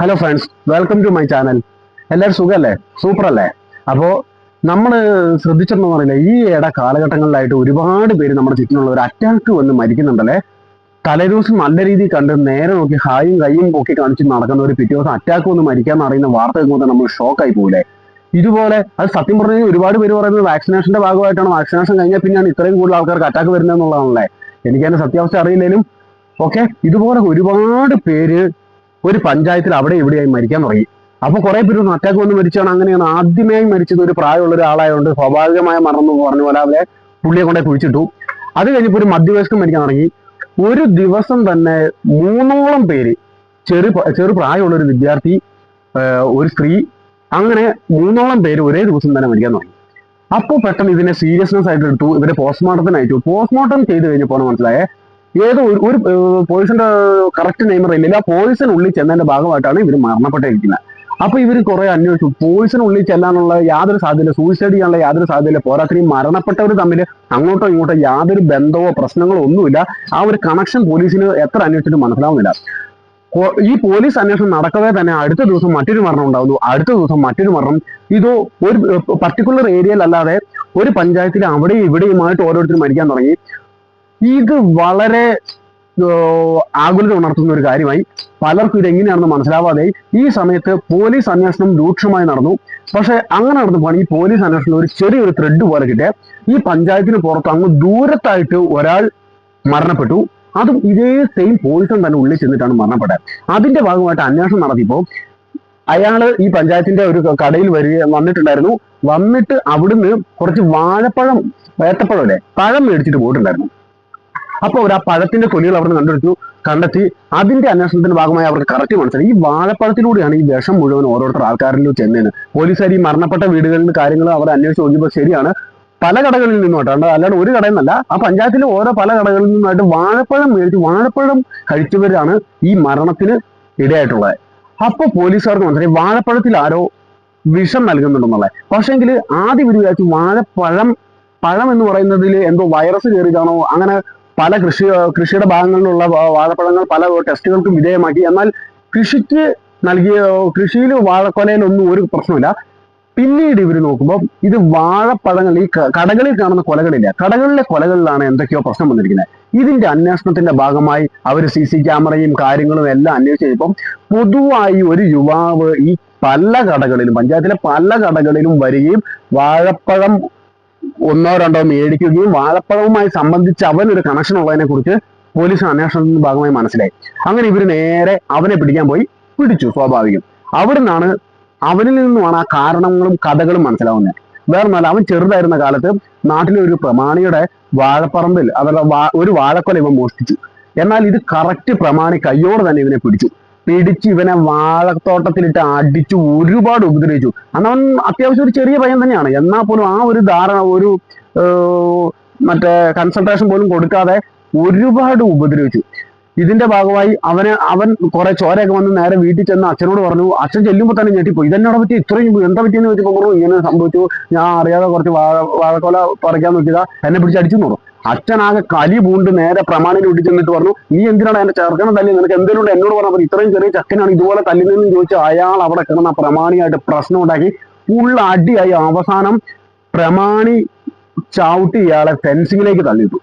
Hello friends, welcome to my channel. എല്ലാവരും സുഖമല്ലേ? Super അല്ലേ? അപ്പോൾ നമ്മൾ ശ്രദ്ധിച്ചെന്ന് പറയില്ല, ഈ കാലഘട്ടങ്ങളിലായിട്ട് ഒരുപാട് പേര് നമ്മുടെ ചുറ്റിനുള്ള ഒരു അറ്റാക്ക് വന്ന് മരിക്കുന്നുണ്ടല്ലേ. തലേദിവസം നല്ല രീതിയിൽ കണ്ട് നേരെ നോക്കി ഹായും കയ്യും പൊക്കി കാണിച്ച് നടക്കുന്ന ഒരു പിറ്റേ ദിവസം അറ്റാക്ക് വന്ന് മരിക്കാന്ന് അറിയുന്ന വാർത്ത കേൾക്കുമ്പോൾ നമ്മൾ ഷോക്കായി പോകില്ലേ. ഇതുപോലെ അത് സത്യം പറഞ്ഞു കഴിഞ്ഞാൽ ഒരുപാട് പേര് പറയുന്നത് വാക്സിനേഷന്റെ ഭാഗമായിട്ടാണ്, വാക്സിനേഷൻ കഴിഞ്ഞാൽ പിന്നെയാണ് ഇത്രയും കൂടുതൽ ആൾക്കാർക്ക് അറ്റാക്ക് വരുന്നത് എന്നുള്ളതാണല്ലേ. എനിക്കതിന്റെ സത്യാവസ്ഥ അറിയില്ലെങ്കിലും ഓക്കെ, ഇതുപോലെ ഒരുപാട് പേര് ഒരു പഞ്ചായത്തിൽ അവിടെ ഇവിടെയായി മരിക്കാൻ തുടങ്ങി. അപ്പൊ കുറെ പേര് അറ്റാക്ക് വന്ന് മരിച്ചാണ്. അങ്ങനെയാണ് ആദ്യമായി മരിച്ചത് ഒരു പ്രായമുള്ള ഒരാളായതുകൊണ്ട് സ്വാഭാവികമായ മരണം എന്ന് പറഞ്ഞ പോലെ അവരെ പുള്ളിയെ കൊണ്ടേ കുഴിച്ചിട്ടു. അത് കഴിഞ്ഞപ്പോൾ ഒരു മധ്യവയസ്കൻ മരിക്കാൻ തുടങ്ങി. ഒരു ദിവസം തന്നെ 3ഓളം പേര്, ചെറു പ്രായമുള്ള ഒരു വിദ്യാർത്ഥി, ഒരു സ്ത്രീ, അങ്ങനെ 3ഓളം പേര് ഒരേ ദിവസം തന്നെ മരിക്കാൻ തുടങ്ങി. അപ്പോൾ പെട്ടെന്ന് ഇതിനെ സീരിയസ്നെസ് ആയിട്ട് എടുത്തു. ഇവരെ പോസ്റ്റ്മോർട്ടത്തിന് അയച്ചു. പോസ്റ്റ്മോർട്ടം ചെയ്ത് കഴിഞ്ഞപ്പോൾ മനസ്സിലായേ ഏതോ ഒരു പോയിസന്റെ കറക്റ്റ് നെയിം അറിയില്ല, ആ പോയിസൺ ഉള്ളിൽ ചെന്നതിന്റെ ഭാഗമായിട്ടാണ് ഇവർ മരണപ്പെട്ടിരിക്കുന്നത്. അപ്പൊ ഇവർ കുറെ അന്വേഷിച്ചു. പോയിസൺ ഉള്ളിൽ ചെല്ലാനുള്ള യാതൊരു സാധ്യതയില്ല, സൂയിസൈഡ് ചെയ്യാനുള്ള യാതൊരു സാധ്യതയില്ല. പോരാത്രിയും മരണപ്പെട്ടവർ തമ്മിൽ അങ്ങോട്ടോ ഇങ്ങോട്ടോ യാതൊരു ബന്ധമോ പ്രശ്നങ്ങളോ ഒന്നുമില്ല. ആ ഒരു കണക്ഷൻ പോലീസിന് എത്ര അന്വേഷിച്ചിട്ട് മനസ്സിലാവുന്നില്ല. ഈ പോലീസ് അന്വേഷണം നടക്കവേ തന്നെ അടുത്ത ദിവസം മറ്റൊരു മരണം ഉണ്ടാവുന്നു, അടുത്ത ദിവസം മറ്റൊരു മരണം. ഇതോ ഒരു പർട്ടിക്കുലർ ഏരിയയിൽ അല്ലാതെ ഒരു പഞ്ചായത്തിൽ അവിടെയും ഇവിടെയുമായിട്ട് ഓരോരുത്തരും മരിക്കാൻ തുടങ്ങി. ഇത് വളരെ ആകുലത ഉണർത്തുന്ന ഒരു കാര്യമായി. പലർക്കും ഇതെങ്ങനെയാണെന്ന് മനസ്സിലാവാതെ ഈ സമയത്ത് പോലീസ് അന്വേഷണം രൂക്ഷമായി നടന്നു. പക്ഷെ അങ്ങനെ നടന്നപ്പോൾ ഈ പോലീസ് അന്വേഷണം ഒരു ചെറിയൊരു ത്രെഡ് പോലെ കിട്ടിയ ഈ പഞ്ചായത്തിന് പുറത്ത് അങ്ങ് ദൂരത്തായിട്ട് ഒരാൾ മരണപ്പെട്ടു. അതും ഇതേ സെയിം പോയിസൺ തന്നെ ഉള്ളിൽ ചെന്നിട്ടാണ് മരണപ്പെട്ടത്. അതിന്റെ ഭാഗമായിട്ട് അന്വേഷണം നടത്തിയപ്പോൾ അയാള് ഈ പഞ്ചായത്തിന്റെ ഒരു കടയിൽ വന്നിട്ടുണ്ടായിരുന്നു. വന്നിട്ട് അവിടുന്ന് കുറച്ച് വാഴപ്പഴം, ഏത്തപ്പഴം അല്ലേ, പഴം മേടിച്ചിട്ട് പോയിട്ടുണ്ടായിരുന്നു. അപ്പോൾ അവർ ആ പഴത്തിന്റെ തൊലികൾ അവിടെ നിന്ന് കണ്ടെത്തി. അതിന്റെ അന്വേഷണത്തിന്റെ ഭാഗമായി അവർക്ക് കറക്റ്റ് മനസ്സിലായി ഈ വാഴപ്പഴത്തിലൂടെയാണ് ഈ വിഷം മുഴുവൻ ഓരോരുത്തർ ആൾക്കാരിലും ചെന്നേന്ന്. പോലീസുകാർ ഈ മരണപ്പെട്ട വീടുകളിൽ നിന്ന് കാര്യങ്ങൾ അവർ അന്വേഷിച്ച് നോക്കിയപ്പോൾ ശരിയാണ്, പല കടകളിൽ നിന്നോട്ടോ, അല്ലാണ്ട് ഒരു കടയിൽ നിന്നല്ല, ആ പഞ്ചായത്തിലെ ഓരോ പല കടകളിൽ നിന്നായിട്ട് വാഴപ്പഴം മേടിച്ച് വാഴപ്പഴം കഴിച്ചവരാണ് ഈ മരണത്തിന് ഇടയായിട്ടുള്ളത്. അപ്പൊ പോലീസുകാർക്ക് മനസ്സിലായി വാഴപ്പഴത്തിൽ ആരോ വിഷം നൽകുന്നുണ്ടെന്നുള്ളത്. പക്ഷേങ്കിൽ ആദ്യം ഇവർ വിചാരിച്ചു പഴം എന്ന് പറയുന്നതിൽ എന്തോ വൈറസ് കയറിയതാണോ. അങ്ങനെ പല കൃഷിയുടെ ഭാഗങ്ങളിലുള്ള വാഴപ്പഴങ്ങൾ പല ടെസ്റ്റുകൾക്കും വിധേയമാക്കി. എന്നാൽ കൃഷിക്ക് നൽകിയ കൃഷിയിൽ വാഴക്കൊലയിലൊന്നും ഒരു പ്രശ്നമില്ല. പിന്നീട് ഇവർ നോക്കുമ്പോൾ ഇത് വാഴപ്പഴങ്ങൾ, ഈ കടകളിൽ കാണുന്ന കൊലകളില്ല, കടകളിലെ കൊലകളിലാണ് എന്തൊക്കെയോ പ്രശ്നം വന്നിരിക്കുന്നത്. ഇതിന്റെ അന്വേഷണത്തിന്റെ ഭാഗമായി അവർ CC ക്യാമറയും കാര്യങ്ങളും എല്ലാം അന്വേഷിച്ച് കഴിഞ്ഞപ്പം പൊതുവായി ഒരു യുവാവ് ഈ പല കടകളിലും, പഞ്ചായത്തിലെ പല കടകളിലും വരികയും വാഴപ്പഴം ഒന്നോ രണ്ടോ മേടിക്കുകയും വാഴപ്പഴവുമായി സംബന്ധിച്ച് അവനൊരു കണക്ഷൻ ഉള്ളതിനെ കുറിച്ച് പോലീസ് അന്വേഷണത്തിന്റെ ഭാഗമായി മനസ്സിലായി. അങ്ങനെ ഇവർ നേരെ അവനെ പിടിക്കാൻ പോയി, പിടിച്ചു. സ്വാഭാവികം അവനിൽ നിന്നുമാണ് ആ കാരണങ്ങളും കഥകളും മനസ്സിലാവുന്നത്. വേറൊന്നല്ല, അവൻ ചെറുതായിരുന്ന കാലത്ത് നാട്ടിലെ ഒരു പ്രമാണിയുടെ വാഴപ്പറമ്പിൽ അവരുടെ ഒരു വാഴക്കൊല ഇവൻ മോഷ്ടിച്ചു. എന്നാൽ ഇത് കറക്റ്റ് പ്രമാണി കയ്യോടെ തന്നെ ഇവനെ പിടിച്ച് ഇവനെ വാഴത്തോട്ടത്തിലിട്ട് അടിച്ചു, ഒരുപാട് ഉപദ്രവിച്ചു. അന്ന് അവൻ അത്യാവശ്യം ഒരു ചെറിയ പയ്യൻ തന്നെയാണ്. എന്നാൽ പോലും ആ ഒരു ഒരു മറ്റേ കൺസൾട്ടേഷൻ പോലും കൊടുക്കാതെ ഒരുപാട് ഉപദ്രവിച്ചു. ഇതിന്റെ ഭാഗമായി അവൻ കുറെ ചോരയൊക്കെ വന്ന് നേരെ വീട്ടിൽ ചെന്ന് അച്ഛനോട് പറഞ്ഞു. അച്ഛൻ ചെല്ലുമ്പോൾ തന്നെ ഞെട്ടിപ്പോയി. ഇതെന്നോട് പറ്റി ഇത്രയും എന്താ പറ്റിയെന്ന് ചോദിച്ചപ്പോൾ പറഞ്ഞു, ഇങ്ങനെ സംഭവിച്ചു, ഞാൻ അറിയാതെ കുറച്ച് വാഴക്കൊല പറിക്കാൻ നോക്കിയതാ, എന്നെ പിടിച്ചടിച്ചു പറഞ്ഞു. അച്ഛനാകെ കലി പൂണ്ട് നേരെ പ്രമാണിനെ വീട്ടിൽ ചെന്നിട്ട് പറഞ്ഞു, നീ എന്തിനാണ് എന്റെ ചെറുക്കനെ തല്ലി, നിനക്ക് എന്തെങ്കിലും എന്നോട് പറഞ്ഞപ്പോൾ ഇത്രയും ചെറിയ ചക്കനാണ് ഇതുപോലെ തല്ലുന്നതെന്ന് ചോദിച്ചു. അയാൾ അവിടെ കിടന്ന പ്രമാണിയായിട്ട് പ്രശ്നം ഉണ്ടാക്കി ഫുൾ അടിയായി. അവസാനം പ്രമാണി ചവിട്ടി ഇയാളെ ഫെൻസിങ്ങിലേക്ക് തള്ളിയിട്ടു.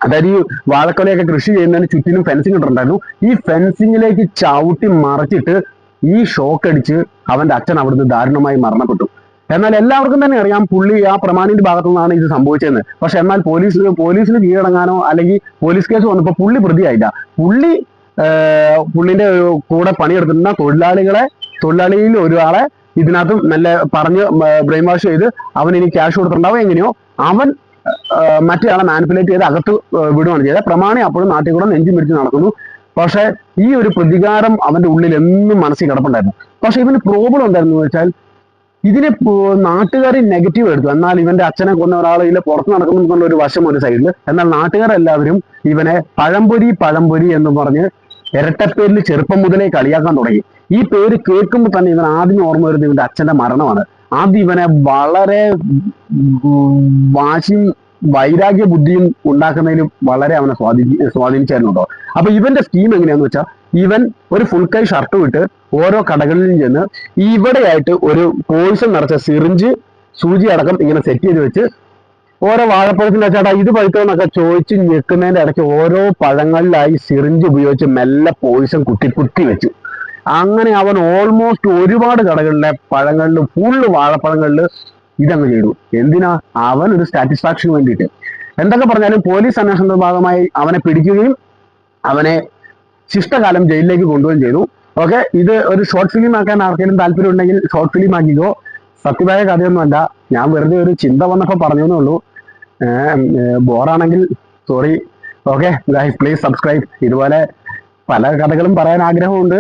അതായത് ഈ വാഴക്കൊലയൊക്കെ കൃഷി ചെയ്യുന്നതിന് ചുറ്റിനും ഫെൻസിങ് ഇട്ടിട്ടുണ്ടായിരുന്നു. ഈ ഫെൻസിങ്ങിലേക്ക് ചവിട്ടി മറച്ചിട്ട് ഈ ഷോക്ക് അടിച്ച് അവന്റെ അച്ഛൻ അവിടുന്ന് ദാരുണമായി മരണപ്പെട്ടു. എന്നാൽ എല്ലാവർക്കും തന്നെ അറിയാം പുള്ളി ആ പ്രമാണിന്റെ ഭാഗത്തു നിന്നാണ് ഇത് സംഭവിച്ചതെന്ന്. പക്ഷെ എന്നാൽ പോലീസിന് കീഴടങ്ങാനോ അല്ലെങ്കിൽ പോലീസ് കേസ് വന്നപ്പോൾ പുള്ളി പ്രതിയായില്ല. പുള്ളിന്റെ കൂടെ പണിയെടുക്കുന്ന തൊഴിലാളിയിൽ ഒരാളെ ഇതിനകത്ത് നല്ല പറഞ്ഞ് ബ്രെയിൻ വാഷ് ചെയ്ത് അവൻ ഇനി ക്യാഷ് കൊടുത്തിട്ടുണ്ടാവും. എങ്ങനെയോ അവൻ മറ്റേ ആളെ മാനിപ്പുലേറ്റ് ചെയ്ത് അകത്ത് വിടുകയാണ് ചെയ്തത്. പ്രമാണി അപ്പോഴും നാട്ടിൽ കൂടെ നെഞ്ചും പിടിച്ച് നടക്കുന്നു. പക്ഷെ ഈ ഒരു പ്രതികാരം അവന്റെ ഉള്ളിൽ എന്നും മനസ്സിൽ കിടപ്പുണ്ടായിരുന്നു. പക്ഷെ ഇവന് പ്രോബ്ലം എന്തായിരുന്നു വെച്ചാൽ ഇതിനെ നാട്ടുകാർ നെഗറ്റീവ് എടുത്തു. എന്നാൽ ഇവന്റെ അച്ഛനെ കൊന്ന ഒരാൾ ഇതിലെ പുറത്ത് നടക്കുന്നു എന്നുള്ള ഒരു വശം ഒരു സൈഡിൽ. എന്നാൽ നാട്ടുകാരെല്ലാവരും ഇവനെ പഴംപൊരി എന്ന് പറഞ്ഞ് ഇരട്ടപ്പേരിൽ ചെറുപ്പം മുതലേ കളിയാക്കാൻ തുടങ്ങി. ഈ പേര് കേൾക്കുമ്പോൾ തന്നെ ഇവൻ ആദ്യം ഓർമ്മ വരുന്നത് ഇവന്റെ അച്ഛന്റെ മരണമാണ്. ആദ്യം ഇവനെ വളരെ വാശിയും വൈരാഗ്യ ബുദ്ധിയും ഉണ്ടാക്കുന്നതിലും വളരെ അവനെ സ്വാധീനിച്ചായിരുന്നു കേട്ടോ. അപ്പൊ ഇവന്റെ സ്കീം എങ്ങനെയാന്ന് വെച്ചാൽ ഇവൻ ഒരു ഫുൾ കൈ ഷർട്ട് വിട്ട് ഓരോ കടകളിലും ചെന്ന് ഇവിടെയായിട്ട് ഒരു പോയിസൺ നിറച്ച സിറിഞ്ച് സൂചി അടക്കം ഇങ്ങനെ സെറ്റ് ചെയ്ത് വെച്ച് ഓരോ വാഴപ്പഴത്തിന്റെ ചേട്ടാ ഇത് പഴുത്തോന്നൊക്കെ ചോദിച്ച് ഞെക്കുന്നതിന്റെ ഇടയ്ക്ക് ഓരോ പഴങ്ങളിലായി സിറിഞ്ച് ഉപയോഗിച്ച് മെല്ലെ പോയിസൺ കുത്തി വെച്ചു. അങ്ങനെ അവൻ ഓൾമോസ്റ്റ് ഒരുപാട് കടകളിലെ പഴങ്ങളിലും ഫുള്ള് വാഴപ്പഴങ്ങളില് ഇതങ്ങ് ചെയ്തു. എന്തിനാ? അവൻ ഒരു സാറ്റിസ്ഫാക്ഷന് വേണ്ടിയിട്ട്. എന്തൊക്കെ പറഞ്ഞാലും പോലീസ് അന്വേഷണത്തിന്റെ ഭാഗമായി അവനെ പിടിക്കുകയും അവനെ ശിഷ്ടകാലം ജയിലിലേക്ക് കൊണ്ടുപോവുകയും ചെയ്തു. ഓക്കെ, ഇത് ഒരു ഷോർട്ട് ഫിലിം ആക്കാൻ ആർക്കെങ്കിലും താല്പര്യം ഉണ്ടെങ്കിൽ ഷോർട്ട് ഫിലിം ആക്കിക്കോ. സത്യമായ കഥയൊന്നുമല്ല, ഞാൻ വെറുതെ ഒരു ചിന്ത വന്നപ്പോൾ പറഞ്ഞേ ഉള്ളൂ. ബോറാണെങ്കിൽ sorry. Okay guys, please subscribe. ഇതുപോലെ പല കഥകളും പറയാൻ ആഗ്രഹമുണ്ട്.